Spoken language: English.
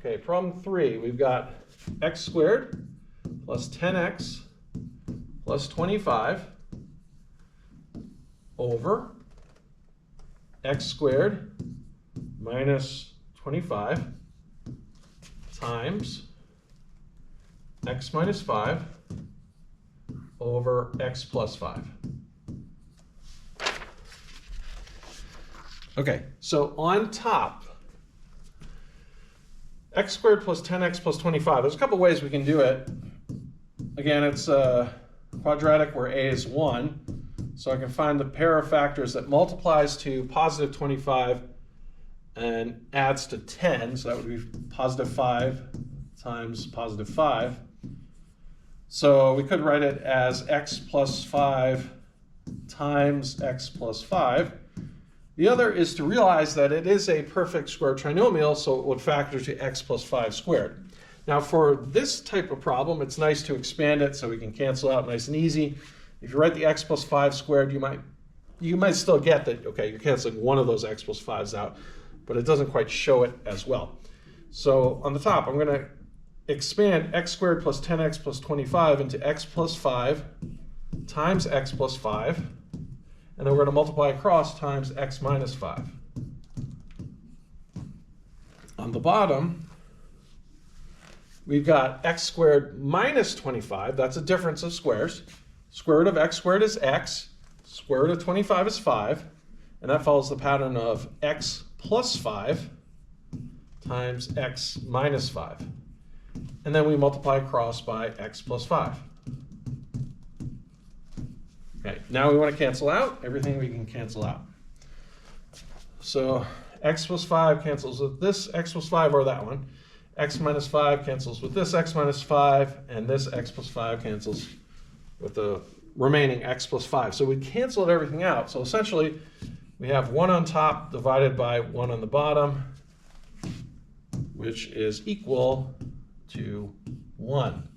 Okay, problem 3, we've got x squared plus 10x plus 25 over x squared minus 25 times x minus 5 over x plus 5. Okay, so on top, x squared plus 10x plus 25. There's a couple ways we can do it. Again, it's a quadratic where a is 1. So I can find the pair of factors that multiplies to positive 25 and adds to 10. So that would be positive 5 times positive 5. So we could write it as x plus 5 times x plus 5. The other is to realize that it is a perfect square trinomial, so it would factor to x plus 5 squared. Now for this type of problem, it's nice to expand it so we can cancel out nice and easy. If you write the x plus 5 squared, you might still get that, okay, you're canceling one of those x plus 5s out, but it doesn't quite show it as well. So on the top, I'm going to expand x squared plus 10x plus 25 into x plus 5 times x plus 5. And then we're going to multiply across times x minus 5. On the bottom, we've got x squared minus 25. That's a difference of squares. Square root of x squared is x. Square root of 25 is 5. And that follows the pattern of x plus 5 times x minus 5. And then we multiply across by x plus 5. Okay, now we want to cancel out everything we can cancel out. So x plus 5 cancels with this x plus 5 or that one. X minus 5 cancels with this x minus 5, and this x plus 5 cancels with the remaining x plus 5. So we canceled everything out. So essentially, we have 1 on top divided by 1 on the bottom, which is equal to 1.